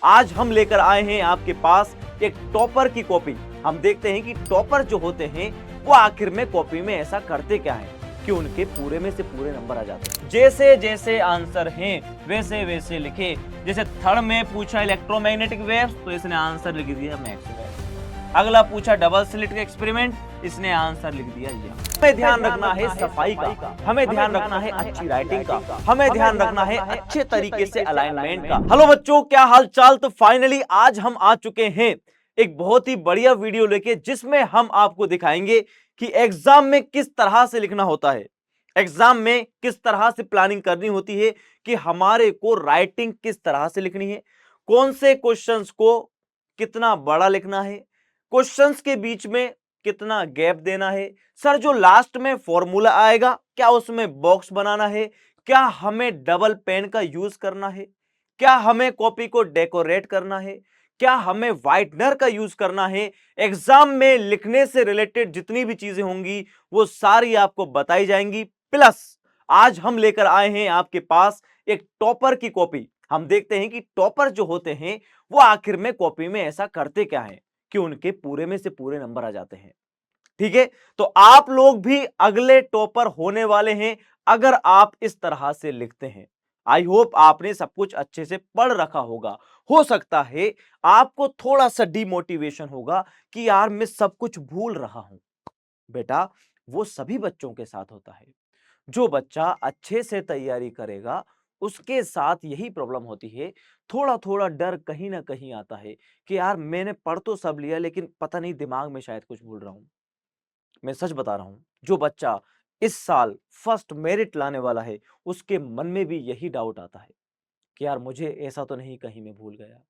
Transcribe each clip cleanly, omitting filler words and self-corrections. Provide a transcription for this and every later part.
आज हम लेकर आए हैं आपके पास एक टॉपर की कॉपी। हम देखते हैं कि टॉपर जो होते हैं वो आखिर में कॉपी में ऐसा करते क्या है कि उनके पूरे में से पूरे नंबर आ जाते हैं। जैसे जैसे आंसर हैं वैसे वैसे लिखे। जैसे थर्ड में पूछा इलेक्ट्रोमैग्नेटिक वेव्स तो इसने आंसर लिख दिया मैक्स वेव। अगला पूछा डबल स्लिट का एक्सपेरिमेंट, इसने आंसर लिख दिया ये। हमें ध्यान रखना है सफाई का, हमें ध्यान रखना है अच्छी राइटिंग का, हमें ध्यान रखना है अच्छे तरीके से अलाइनमेंट का। हेलो बच्चों, क्या हाल चाल। तो फाइनली आज हम आ चुके हैं एक बहुत ही बढ़िया वीडियो लेके, जिसमें हम आपको दिखाएंगे कि एग्जाम में किस तरह से लिखना होता है, एग्जाम में किस तरह से प्लानिंग करनी होती है कि हमारे को राइटिंग किस तरह से लिखनी है, कौन से क्वेश्चंस को कितना बड़ा लिखना है, क्वेश्चंस के बीच में कितना गैप देना है, सर जो लास्ट में फॉर्मूला आएगा क्या उसमें बॉक्स बनाना है, क्या हमें डबल पेन का यूज करना है, क्या हमें कॉपी को डेकोरेट करना है, क्या हमें व्हाइटनर का यूज करना है। एग्जाम में लिखने से रिलेटेड जितनी भी चीजें होंगी वो सारी आपको बताई जाएंगी। प्लस आज हम लेकर आए हैं आपके पास एक टॉपर की कॉपी। हम देखते हैं कि टॉपर जो होते हैं वो आखिर में कॉपी में ऐसा करते क्या है कि उनके पूरे में से पूरे नंबर आ जाते हैं। ठीक है, तो आप लोग भी अगले टॉपर होने वाले हैं अगर आप इस तरह से लिखते हैं। आई होप आपने सब कुछ अच्छे से पढ़ रखा होगा। हो सकता है आपको थोड़ा सा डिमोटिवेशन होगा कि यार मैं सब कुछ भूल रहा हूं। बेटा, वो सभी बच्चों के साथ होता है। जो बच्चा अच्छे से तैयारी करेगा उसके साथ यही प्रॉब्लम होती है। थोड़ा थोड़ा डर कहीं ना कहीं आता है कि यार मैंने पढ़ तो सब लिया लेकिन पता नहीं दिमाग में शायद कुछ भूल रहा हूं। मैं सच बता रहा हूं, जो बच्चा इस साल फर्स्ट मेरिट लाने वाला है उसके मन में भी यही डाउट आता है कि यार मुझे ऐसा तो नहीं कहीं मैं भूल गया।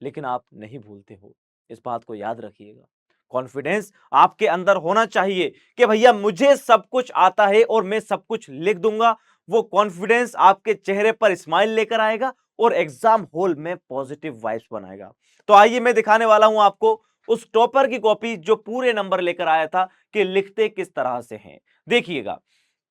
लेकिन आप नहीं भूलते हो, इस बात को याद रखिएगा। कॉन्फिडेंस आपके अंदर होना चाहिए कि भैया मुझे सब कुछ आता है और मैं सब कुछ लिख दूंगा। वो कॉन्फिडेंस आपके चेहरे पर स्माइल लेकर आएगा और एग्जाम हॉल में पॉजिटिव वाइब्स बनाएगा। तो आइए मैं दिखाने वाला हूं आपको उस टॉपर की कॉपी जो पूरे नंबर लेकर आया था कि लिखते किस तरह से हैं। देखिएगा,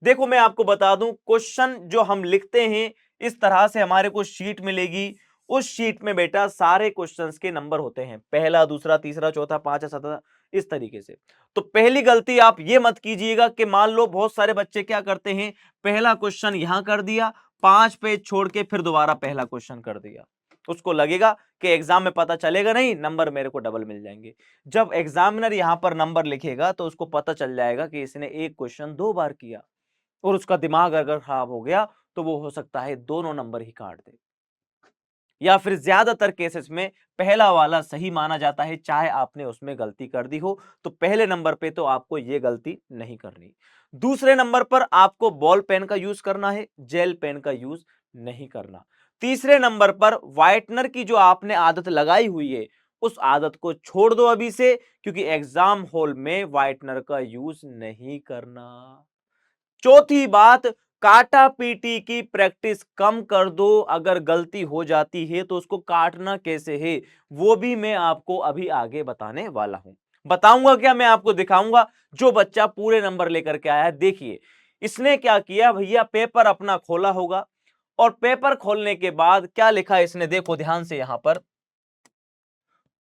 देखो मैं आपको बता दूं, क्वेश्चन जो हम लिखते हैं इस तरह से हमारे को शीट मिलेगी। उस शीट में बेटा सारे क्वेश्चंस के नंबर होते हैं, पहला दूसरा तीसरा चौथा पांचवा सातवां, इस तरीके से। तो पहली गलती आप ये मत कीजिएगा कि मान लो बहुत सारे बच्चे क्या करते हैं, पहला क्वेश्चन यहां कर दिया, 5 पेज छोड़ के फिर दोबारा पहला क्वेश्चन कर दिया। उसको लगेगा कि एग्जाम में पता चलेगा नहीं, नंबर मेरे को डबल मिल जाएंगे। जब एग्जामिनर यहां पर नंबर लिखेगा तो उसको पता चल जाएगा कि इसने एक क्वेश्चन 2 बार किया और उसका दिमाग अगर खराब हो गया तो वो हो सकता है दोनों नंबर ही काट दे। या फिर ज्यादातर केसेस में पहला वाला सही माना जाता है, चाहे आपने उसमें गलती कर दी हो। तो पहले नंबर पे तो आपको यह गलती नहीं करनी। दूसरे नंबर पर आपको बॉल पेन का यूज करना है, जेल पेन का यूज नहीं करना। तीसरे नंबर पर व्हाइटनर की जो आपने आदत लगाई हुई है उस आदत को छोड़ दो अभी से, क्योंकि एग्जाम हॉल में व्हाइटनर का यूज नहीं करना। चौथी बात, काटा पीटी की प्रैक्टिस कम कर दो। अगर गलती हो जाती है तो उसको काटना कैसे है वो भी मैं आपको अभी आगे बताने वाला हूं। बताऊंगा क्या, मैं आपको दिखाऊंगा। जो बच्चा पूरे नंबर लेकर के आया है, देखिए इसने क्या किया भैया, पेपर अपना खोला होगा और पेपर खोलने के बाद क्या लिखा इसने, देखो ध्यान से यहां पर,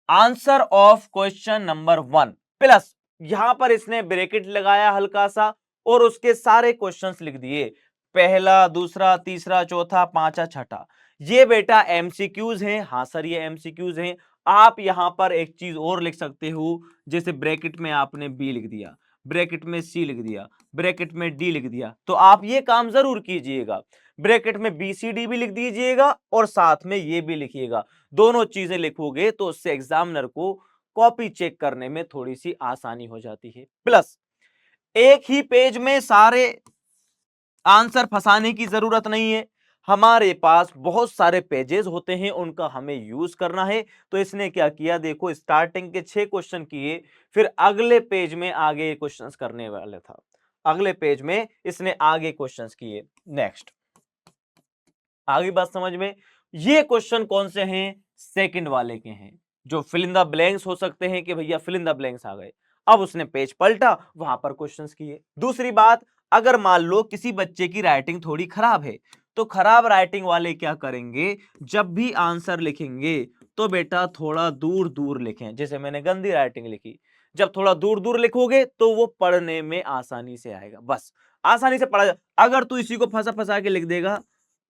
answer of question number 1 plus यहां पर इसने ब्रैकेट लगाया हल्का सा और उसके सारे क्वेश्चंस लिख दिए, पहला दूसरा तीसरा चौथा पांचवा छठा। ये बेटा एमसीक्यूज हैं। हाँ सर ये एमसीक्यूज हैं। आप यहां पर एक चीज और लिख सकते हो, जैसे ब्रैकेट में आपने बी लिख दिया, ब्रैकेट में सी लिख दिया, ब्रैकेट में डी लिख दिया। तो आप ये काम जरूर कीजिएगा, ब्रैकेट में बी सी डी भी लिख दीजिएगा और साथ में ये भी लिखिएगा। दोनों चीजें लिखोगे तो उससे एग्जामिनर को कॉपी चेक करने में थोड़ी सी आसानी हो जाती है। प्लस एक ही पेज में सारे आंसर फंसाने की जरूरत नहीं है। हमारे पास बहुत सारे पेजेस होते हैं, उनका हमें यूज करना है। तो इसने क्या किया, देखो स्टार्टिंग के 6 क्वेश्चन किए, फिर अगले पेज में आगे क्वेश्चंस करने वाला था, अगले पेज में इसने आगे क्वेश्चंस किए। नेक्स्ट, आगे बात समझ में। ये क्वेश्चन कौन से हैं, सेकंड वाले के हैं, जो फिल इन द ब्लैंक्स हो सकते हैं कि भैया फिल इन द ब्लैंक्स आ गए। अब उसने पेज पलटा, वहां पर क्वेश्चंस किए। दूसरी बात, अगर मान लो किसी बच्चे की राइटिंग थोड़ी खराब है तो खराब राइटिंग वाले क्या करेंगे, जब भी आंसर लिखेंगे तो बेटा थोड़ा दूर दूर लिखें। जैसे मैंने गंदी राइटिंग लिखी, जब थोड़ा दूर दूर लिखोगे तो वो पढ़ने में आसानी से आएगा, बस आसानी से पढ़ा अगर तू इसी को फंसा फंसा के लिख देगा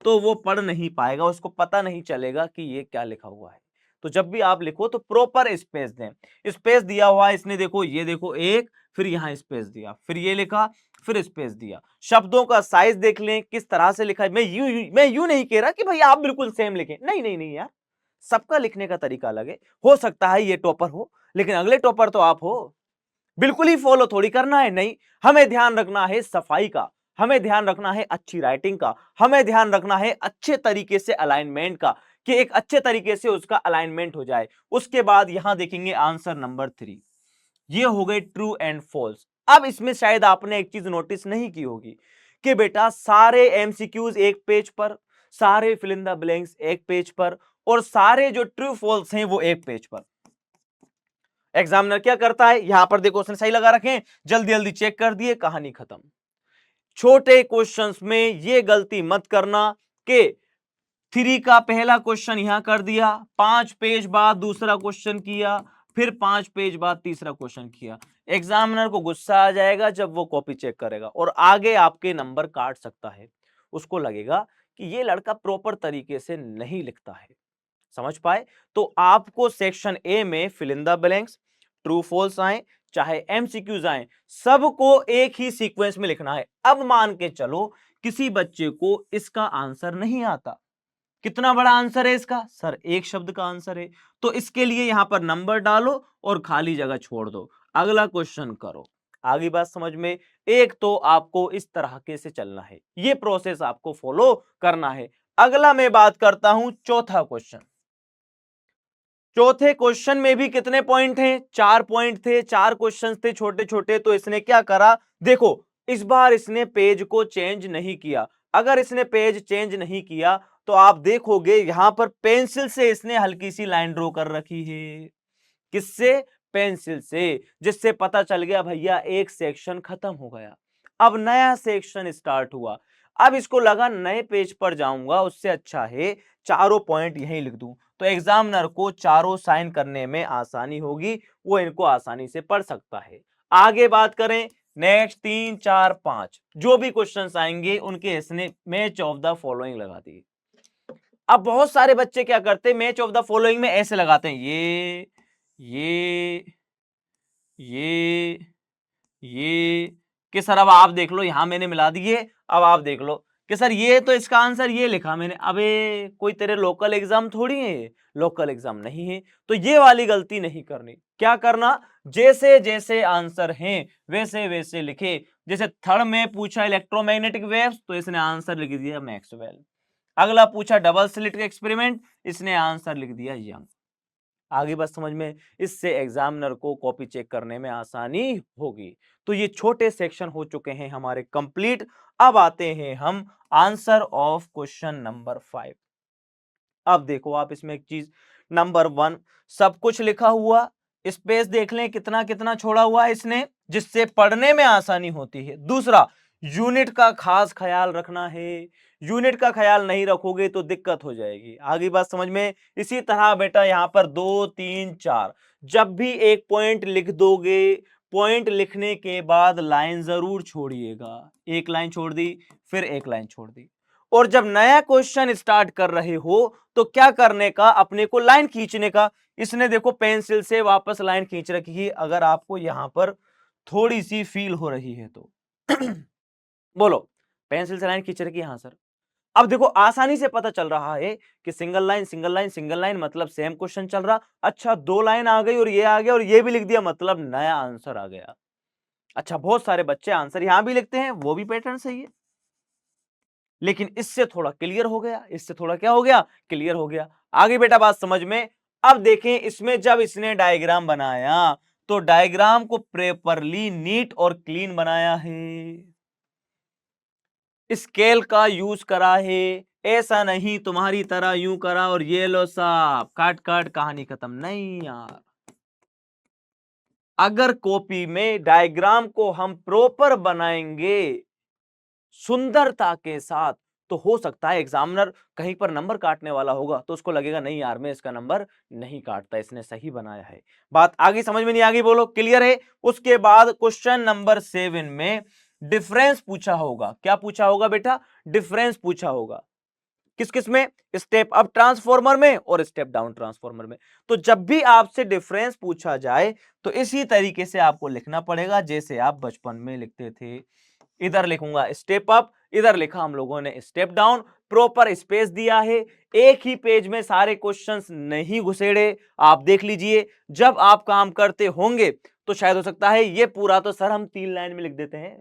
तो वो पढ़ नहीं पाएगा, उसको पता नहीं चलेगा कि ये क्या लिखा हुआ है। तो जब भी आप लिखो तो प्रॉपर स्पेस दें। स्पेस दिया हुआ है इसने, देखो ये देखो एक, फिर यहां स्पेस दिया, फिर ये लिखा, फिर स्पेस दिया। शब्दों का साइज देख लें किस तरह से लिखा है। मैं यूं नहीं कह रहा कि भाई आप बिल्कुल सेम लिखें, नहीं नहीं नहीं यार, सबका लिखने का तरीका अलग है। हो सकता है ये टॉपर हो, लेकिन अगले टॉपर तो आप हो। बिल्कुल ही फॉलो थोड़ी करना है, नहीं। हमें ध्यान रखना है सफाई का, हमें ध्यान रखना है अच्छी राइटिंग का, हमें ध्यान रखना है अच्छे तरीके से अलाइनमेंट का, कि एक अच्छे तरीके से उसका अलाइनमेंट हो जाए। उसके बाद यहां देखेंगे आंसर नंबर 3, ये हो गए ट्रू एंड फॉल्स। अब इसमें शायद आपने एक चीज नोटिस नहीं की होगी कि बेटा सारे एमसीक्यूज एक पेज पर, सारे फिल इन द ब्लैंक्स एक पेज पर, और सारे जो ट्रू फॉल्स हैं वो एक पेज पर। एग्जामिनर क्या करता है, यहां पर देखो उसने सही लगा रखे, जल्दी जल्दी चेक कर दिए, कहानी खत्म। छोटे क्वेश्चंस में ये गलती मत करना कि 3 का पहला क्वेश्चन यहां कर दिया, 5 पेज बाद दूसरा क्वेश्चन किया, फिर 5 पेज बाद तीसरा क्वेश्चन किया। एग्जामिनर को गुस्सा आ जाएगा जब वो कॉपी चेक करेगा और आगे आपके नंबर काट सकता है। उसको लगेगा कि ये लड़का प्रॉपर तरीके से नहीं लिखता है। समझ पाए? तो आपको सेक्शन ए में fill in the blanks, true false आए चाहे एमसीक्यूज आए, सबको एक ही सीक्वेंस में लिखना है। अब मान के चलो किसी बच्चे को इसका आंसर नहीं आता, कितना बड़ा आंसर है इसका सर, एक शब्द का आंसर है, तो इसके लिए यहां पर नंबर डालो और खाली जगह छोड़ दो, अगला क्वेश्चन करो। आगे बात समझ में? एक तो आपको इस तरह के से चलना है, ये प्रोसेस आपको फॉलो करना है। अगला मैं बात करता हूं चौथा क्वेश्चन। चौथे क्वेश्चन में भी कितने पॉइंट हैं, 4 पॉइंट थे, 4 क्वेश्चन थे छोटे छोटे। तो इसने क्या करा, देखो इस बार इसने पेज को चेंज नहीं किया। अगर इसने पेज चेंज नहीं किया तो आप देखोगे यहां पर पेंसिल से इसने हल्की सी लाइन ड्रॉ कर रखी है। किससे? पेंसिल से, जिससे पता चल गया भैया एक सेक्शन खत्म हो गया, अब नया सेक्शन स्टार्ट हुआ। अब इसको लगा नए पेज पर जाऊंगा, उससे अच्छा है चारों पॉइंट यहीं लिख दूं, तो एग्जामिनर को चारों साइन करने में आसानी होगी, वो इनको आसानी से पढ़ सकता है। आगे बात करें, नेक्स्ट 3 4 5 जो भी क्वेश्चंस आएंगे उनके इसने मैच ऑफ द फॉलोइंग लगा दी। अब बहुत सारे बच्चे क्या करते हैं, मैच ऑफ द फॉलोइंग में ऐसे लगाते हैं, ये ये ये कि सर अब आप देख लो, यहां मैंने मिला दिए, अब आप देख लो कि सर ये तो इसका आंसर ये लिखा मैंने। अबे कोई तेरे लोकल एग्जाम थोड़ी है, ये लोकल एग्जाम नहीं है। तो ये वाली गलती नहीं करनी। क्या करना, जैसे जैसे आंसर हैं वैसे वैसे लिखे। जैसे थर्ड में पूछा इलेक्ट्रोमैग्नेटिक वेव्स, तो इसने आंसर लिख दिया मैक्सवेल। अगला पूछा डबल स्लिट का एक्सपेरिमेंट, इसने आंसर लिख दिया यंग। आगे बस समझ में, इससे एग्जामिनर को कॉपी चेक करने में आसानी होगी। तो ये छोटे सेक्शन हो चुके हैं हमारे कंप्लीट। अब आते हैं हम आंसर ऑफ क्वेश्चन नंबर 5। अब देखो आप इसमें एक चीज, नंबर 1 सब कुछ लिखा हुआ, स्पेस देख लें कितना कितना छोड़ा हुआ है इसने, जिससे पढ़ने में आसानी होती है। दूसरा, यूनिट का खास ख्याल रखना है, यूनिट का ख्याल नहीं रखोगे तो दिक्कत हो जाएगी। आगे बात समझ में? इसी तरह बेटा यहां पर 2 3 4 जब भी एक पॉइंट लिख दोगे, पॉइंट लिखने के बाद लाइन जरूर छोड़िएगा। एक लाइन छोड़ दी, फिर एक लाइन छोड़ दी। और जब नया क्वेश्चन स्टार्ट कर रहे हो तो क्या करने का, अपने को लाइन खींचने का। इसने देखो पेंसिल से वापस लाइन खींच रखी है, अगर आपको यहां पर थोड़ी सी फील हो रही है तो बोलो, पेंसिल से लाइन खींच रखी है? हाँ सर। अब देखो आसानी से पता चल रहा है कि single line single line single line मतलब सेम क्वेश्चन चल रहा। अच्छा, 2 लाइन आ गई और ये आ गया और ये भी लिख दिया, मतलब नया आंसर आ गया। अच्छा, बहुत सारे बच्चे आंसर यहां भी लिखते हैं, वो भी पैटर्न सही है, लेकिन इससे थोड़ा क्लियर हो गया, इससे थोड़ा क्या हो गया, क्लियर हो गया। आगे बेटा बात समझ में? अब देखें इसमें जब इसने डायग्राम बनाया तो डायग्राम को प्रॉपरली नीट और क्लीन बनाया है, स्केल का यूज करा है, ऐसा नहीं तुम्हारी तरह यूं करा और ये लो साहब काट काट कहानी खत्म, नहीं यार। अगर कॉपी में डायग्राम को हम प्रॉपर बनाएंगे सुंदरता के साथ, तो हो सकता है एग्जामिनर कहीं पर नंबर काटने वाला होगा तो उसको लगेगा नहीं यार मैं इसका नंबर नहीं काटता, इसने सही बनाया है। बात आगे समझ में नहीं आ गई बोलो, क्लियर है? उसके बाद क्वेश्चन नंबर 7 में डिफरेंस पूछा होगा। क्या पूछा होगा बेटा? डिफरेंस पूछा होगा। किस किस में? स्टेप अप ट्रांसफॉर्मर में और स्टेप डाउन ट्रांसफॉर्मर में। तो जब भी आपसे डिफरेंस पूछा जाए तो इसी तरीके से आपको लिखना पड़ेगा जैसे आप बचपन में लिखते थे। इधर लिखूंगा स्टेप अप, इधर लिखा हम लोगों ने स्टेप डाउन, प्रॉपर स्पेस दिया है। एक ही पेज में सारे क्वेश्चंस नहीं घुसेड़े। आप देख लीजिए जब आप काम करते होंगे तो शायद हो सकता है ये पूरा तो सर हम 3 लाइन में लिख देते हैं,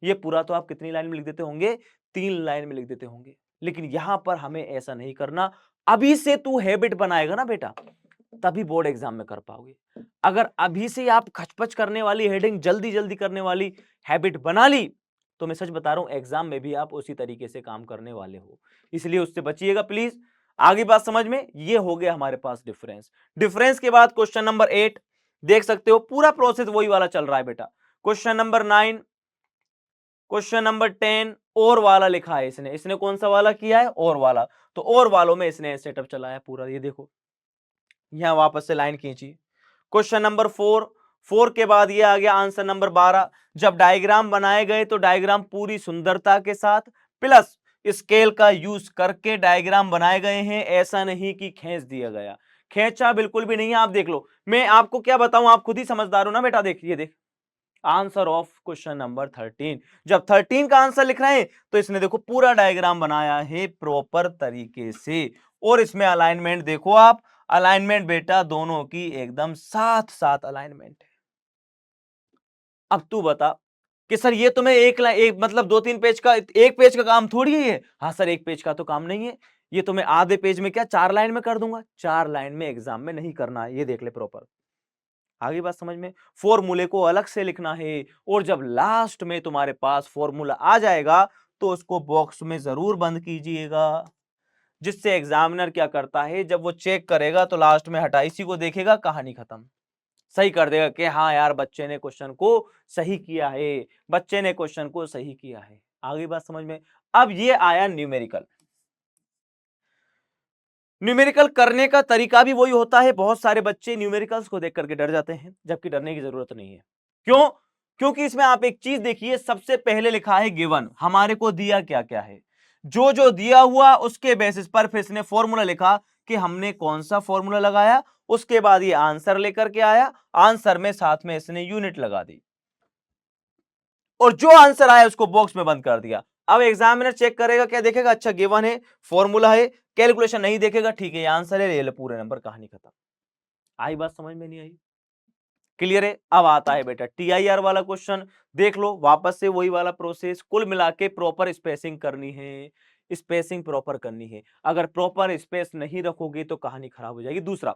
ये पूरा तो आप कितनी लाइन में लिख देते होंगे? 3 लाइन में लिख देते होंगे। लेकिन यहां पर हमें ऐसा नहीं करना। अभी से तू हैबिट बनाएगा ना बेटा, तभी बोर्ड एग्जाम में कर पाओगे। अगर अभी से आप खचपच करने वाली हेडिंग, जल्दी जल्दी करने वाली हैबिट बना ली तो मैं सच बता रहा हूं एग्जाम में भी आप उसी तरीके से काम करने वाले हो। इसलिए उससे बचिएगा प्लीज। आगे बात समझ में? ये हो गया हमारे पास डिफरेंस। डिफरेंस के बाद क्वेश्चन नंबर 8 देख सकते हो, पूरा प्रोसेस वही वाला चल रहा है बेटा। क्वेश्चन नंबर 9, क्वेश्चन नंबर 10 और वाला लिखा है इसने। इसने कौन सा वाला किया है? और वाला। तो और वालों में इसने सेटअप चलाया पूरा, ये देखो यहां वापस से लाइन खींची। क्वेश्चन नंबर 4, 4 के बाद ये आ गया आंसर नंबर 12। जब डायग्राम बनाए गए तो डायग्राम पूरी सुंदरता के साथ प्लस स्केल का यूज करके डायग्राम बनाए गए हैं, ऐसा नहीं कि खींच दिया गया। खींचा बिल्कुल भी नहीं है। आप देख लो, मैं आपको क्या बताऊं, आप खुद ही समझदार हो ना बेटा। देखिए देख आंसर ऑफ क्वेश्चन नंबर 13। जब 13 का आंसर लिख रहे हैं तो इसने देखो पूरा डायग्राम बनाया है प्रॉपर तरीके से। और इसमें अलाइनमेंट देखो आप, अलाइनमेंट बेटा दोनों की एकदम साथ साथ अलाइनमेंट है। अब तू बता कि सर ये तुम्हें एक मतलब 2-3 पेज का, एक पेज का काम थोड़ी है ये। हाँ सर एक पेज का तो काम नहीं है, ये तुम्हें आधे पेज में क्या 4 लाइन में कर दूंगा। 4 लाइन में एग्जाम में नहीं करना है, ये देख ले प्रॉपर। आगे बात समझ में? फॉर्मूले को अलग से लिखना है और जब लास्ट में तुम्हारे पास फॉर्मूला आ जाएगा तो उसको बॉक्स में जरूर बंद कीजिएगा, जिससे एग्जामिनर क्या करता है जब वो चेक करेगा तो लास्ट में हटा इसी को देखेगा, कहानी खत्म। सही कर देगा कि हाँ यार बच्चे ने क्वेश्चन को सही किया है, बच्चे ने क्वेश्चन को सही किया है। आगे बात समझ में? अब ये आया न्यूमेरिकल। न्यूमेरिकल करने का तरीका भी वही होता है। बहुत सारे बच्चे न्यूमेरिकल्स को देख करके डर जाते हैं, जबकि डरने की जरूरत नहीं है। क्यों? क्योंकि इसमें आप एक चीज देखिए, सबसे पहले लिखा है गिवन, हमारे को दिया क्या क्या है। जो जो दिया हुआ उसके बेसिस पर फिर इसने फॉर्मूला लिखा कि हमने कौन सा फॉर्मूला लगाया। उसके बाद ये आंसर लेकर के आया, आंसर में साथ में इसने यूनिट लगा दी और जो आंसर आया उसको बॉक्स में बंद कर दिया। अब एग्जामिनर चेक करेगा, क्या देखेगा? अच्छा गिवन है, फॉर्मूला है, कैलकुलेशन नहीं देखेगा, ठीक है ये आंसर है, ले ले पूरे नंबर, कहानी खत्म। आई बात समझ में? नहीं आई? क्लियर है? अब आता है बेटा टीआईआर वाला क्वेश्चन। देख लो वापस से वही वाला प्रोसेस, कुल मिला के प्रॉपर स्पेसिंग करनी है, स्पेसिंग प्रॉपर करनी है। अगर प्रॉपर स्पेस नहीं रखोगे तो कहानी खराब हो जाएगी। दूसरा,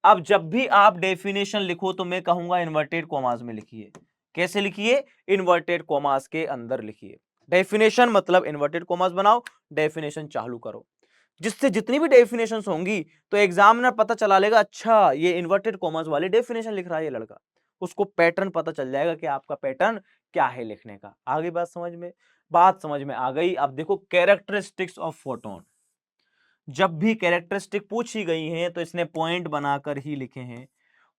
अब जब भी आप डेफिनेशन लिखो तो मैं कहूंगा इन्वर्टेड कॉमास में लिखिए। कैसे लिखिए? इन्वर्टेड कॉमास के अंदर लिखिए। डेफिनेशन मतलब इन्वर्टेड कॉमास बनाओ, डेफिनेशन चालू करो, जिससे जितनी भी डेफिनेशंस होंगी तो एग्जामिनर पता चला लेगा अच्छा ये इन्वर्टेड कॉमर्स वाली डेफिनेशन लिख रहा है ये लड़का। उसको पैटर्न पता चल जाएगा कि आपका पैटर्न क्या है लिखने का। आगे बात समझ में? बात समझ में आ गई। अब देखो कैरेक्टरिस्टिक्स ऑफ फोटोन। जब भी कैरेक्टरिस्टिक पूछी गई हैं तो इसने पॉइंट बनाकर ही लिखे हैं।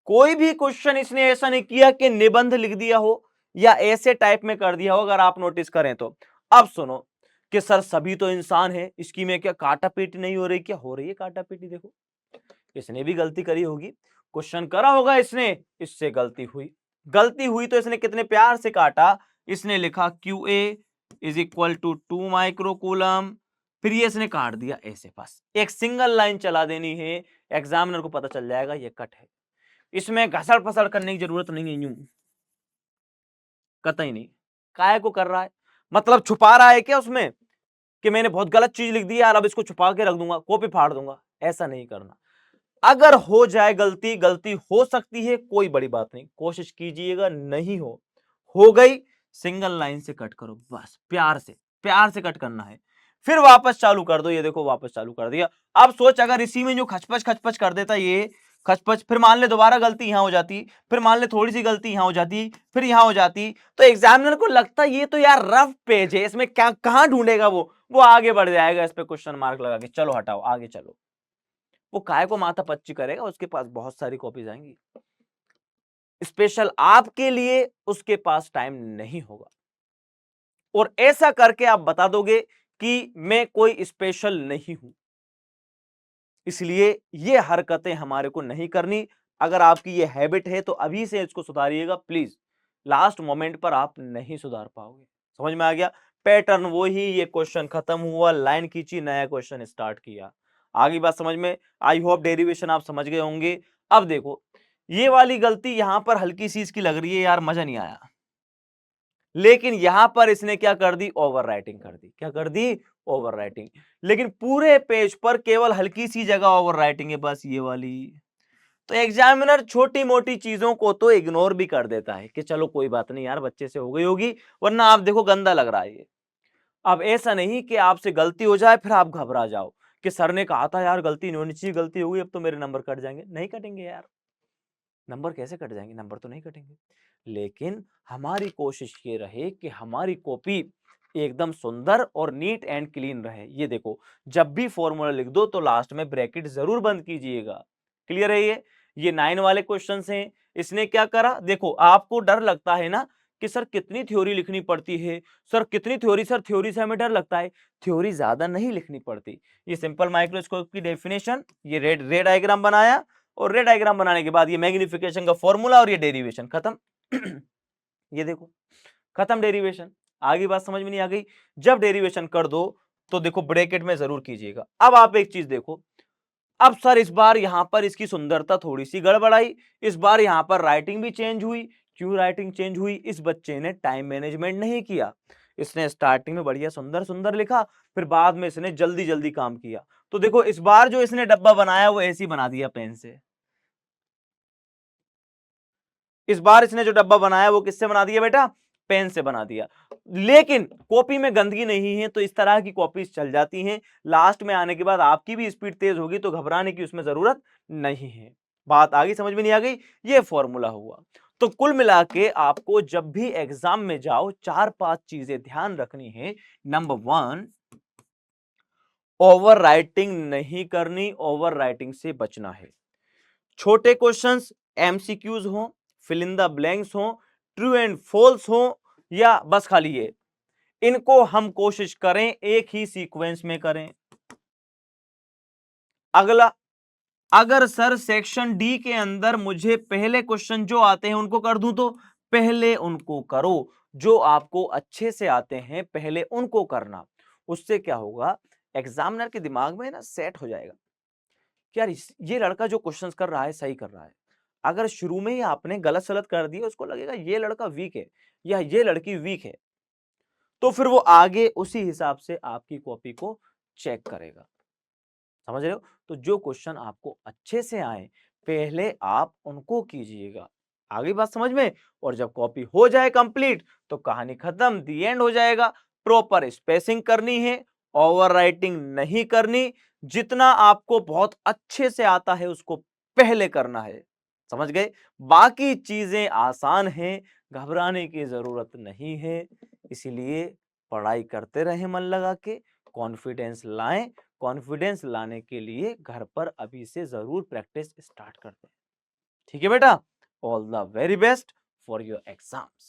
कोई भी क्वेश्चन इसने ऐसा नहीं किया कि निबंध लिख दिया हो या ऐसे टाइप में कर दिया हो, अगर आप नोटिस करें तो। अब सुनो कि सर सभी तो इंसान है, इसकी में क्या काटा पीटी नहीं हो रही? क्या हो रही है काटा पीटी। देखो इसने भी गलती करी होगी, क्वेश्चन करा होगा इसने, इससे गलती हुई। गलती हुई तो इसने कितने प्यार से काटा, इसने लिखा QA is equal to 2 microcoulomb, फिर ये इसने काट दिया ऐसे। बस एक सिंगल लाइन चला देनी है, एग्जामिनर को पता चल जाएगा ये कट है। इसमें घसड़ फसड़ करने की जरूरत नहीं है, यूं कतई नहीं। काय को कर रहा है? मतलब छुपा रहा है क्या उसमें कि मैंने बहुत गलत चीज लिख दी यार, अब इसको छुपा के रख दूंगा, कॉपी फाड़ दूंगा? ऐसा नहीं करना। अगर हो जाए गलती, गलती हो सकती है, कोई बड़ी बात नहीं, कोशिश कीजिएगा नहीं हो गई सिंगल लाइन से कट करो, बस प्यार से कट करना है। फिर वापस चालू कर दो, ये देखो वापस चालू कर दिया। अब सोच अगर इसी में जो खचपच खचपच कर देता ये खचपच, फिर मान ले दोबारा गलती यहां हो जाती, फिर मान ले थोड़ी सी गलती यहां हो जाती, फिर यहां हो जाती, तो एग्जामिनर को लगता ये तो यार रफ पेज है, इसमें क्या कहां ढूंढेगा वो वो आगे बढ़ जाएगा इस पे क्वेश्चन मार्क लगा के, चलो हटाओ आगे चलो। वो काय को माथा पच्ची करेगा, उसके पास बहुत सारी कॉपीज आएंगी, स्पेशल आपके लिए उसके पास टाइम नहीं होगा। और ऐसा करके आप बता दोगे कि मैं कोई स्पेशल नहीं हूं। इसलिए ये हरकतें हमारे को नहीं करनी। अगर आपकी ये हैबिट है तो अभी से इसको सुधारिएगा प्लीज, लास्ट मोमेंट पर आप नहीं सुधार पाओगे। समझ में आ गया? पैटर्न वही, ये क्वेश्चन खत्म हुआ, लाइन खींची, नया क्वेश्चन स्टार्ट किया, आगे बात समझ में। आई होप डेरिवेशन आप समझ गए होंगे। अब देखो, ये वाली गलती यहां पर हल्की सी इसकी लग रही है यार, मजा नहीं आया, लेकिन यहां पर इसने क्या कर दी, ओवर राइटिंग कर दी। क्या कर दी? Over writing. लेकिन पूरे पेज पर केवल हल्की सी जगह ओवर राइटिंग है, बस ये वाली। तो एग्जामिनर छोटी मोटी चीजों को तो इग्नोर भी कर देता है कि चलो कोई बात नहीं यार, बच्चे से हो गई होगी, वरना आप देखो गंदा लग रहा है ये। अब ऐसा नहीं कि आपसे गलती हो जाए फिर आप घबरा जाओ कि सर ने कहा था यार गलती नहीं होनी चाहिए, गलती हो गई अब तो मेरे नंबर कट जाएंगे। नहीं कटेंगे यार, नंबर कैसे कट जाएंगे? नंबर तो नहीं कटेंगे। लेकिन हमारी कोशिश ये रहे कि हमारी कॉपी एकदम सुंदर और नीट एंड क्लीन रहे। ये देखो, जब भी फॉर्मूला लिख दो तो लास्ट में ब्रैकेट जरूर बंद कीजिएगा। क्लियर है? ये 9 वाले क्वेश्चंस हैं। इसने क्या करा, देखो आपको डर लगता है ना कि सर कितनी थ्योरी लिखनी पड़ती है, सर कितनी थ्योरी, सर थ्योरी से हमें डर लगता है। थ्योरी ज्यादा नहीं लिखनी पड़ती। ये सिंपल माइक्रोस्कोप की डेफिनेशन, ये रेड रे डायग्राम बनाया, और रे डायग्राम बनाने के बाद ये मैग्निफिकेशन का फॉर्मूला और ये डेरिवेशन खत्म। ये देखो खत्म डेरिवेशन। आगे बात समझ में नहीं आ गई? जब डेरिवेशन कर दो तो देखो ब्रैकेट में जरूर कीजिएगा। अब आप एक चीज देखो, अब सर इस बार यहां पर इसकी सुंदरता थोड़ी सी गड़बड़ाई, इस बार यहां पर राइटिंग भी चेंज हुई। क्यों राइटिंग चेंज हुई? इस बच्चे ने टाइम मैनेजमेंट नहीं किया। इसने स्टार्टिंग में बढ़िया सुंदर सुंदर लिखा, फिर बाद में इसने जल्दी जल्दी काम किया। तो देखो इस बार जो इसने डब्बा बनाया वो ऐसे ही बना दिया पेन से। इस बार इसने जो डब्बा बनाया वो किससे बना दिया बेटा? पेन से बना दिया। लेकिन कॉपी में गंदगी नहीं है, तो इस तरह की कॉपीज चल जाती हैं। लास्ट में आने के बाद आपकी भी स्पीड तेज होगी तो घबराने की उसमें जरूरत नहीं है। बात आगे समझ में नहीं आ गई? ये फॉर्मूला हुआ। तो कुल मिला के आपको जब भी एग्जाम में जाओ 4-5 चीजें ध्यान रखनी है। नंबर 1, ओवर राइटिंग नहीं करनी, ओवर राइटिंग से बचना है। छोटे क्वेश्चंस एमसीक्यूज हो, फिल इन द ब्लैंक्स हो, ट्रू एंड फॉल्स हो, या बस खाली ये, इनको हम कोशिश करें एक ही सीक्वेंस में करें। अगला, अगर सर सेक्शन डी के अंदर मुझे पहले क्वेश्चन जो आते हैं उनको कर दूं तो पहले उनको करो। जो आपको अच्छे से आते हैं पहले उनको करना। उससे क्या होगा, एग्जामिनर के दिमाग में ना सेट हो जाएगा कि यार ये लड़का जो क्वेश्चंस कर रहा है सही कर रहा है। अगर शुरू में ही आपने गलत सलत कर दिया, उसको लगेगा ये लड़का वीक है या ये लड़की वीक है, तो फिर वो आगे उसी हिसाब से आपकी कॉपी को चेक करेगा। समझ रहे हो? तो जो क्वेश्चन आपको अच्छे से आए पहले आप उनको कीजिएगा। आगे बात समझ में? और जब कॉपी हो जाए कंप्लीट तो कहानी खत्म, दी एंड हो जाएगा। प्रॉपर स्पेसिंग करनी है, ओवर राइटिंग नहीं करनी। जितना आपको बहुत अच्छे से आता है उसको पहले करना है। समझ गए? बाकी चीजें आसान हैं, घबराने की जरूरत नहीं है। इसीलिए पढ़ाई करते रहें मन लगा के, कॉन्फिडेंस लाएं। कॉन्फिडेंस लाने के लिए घर पर अभी से जरूर प्रैक्टिस स्टार्ट कर दें। ठीक है बेटा? All the very best for your exams.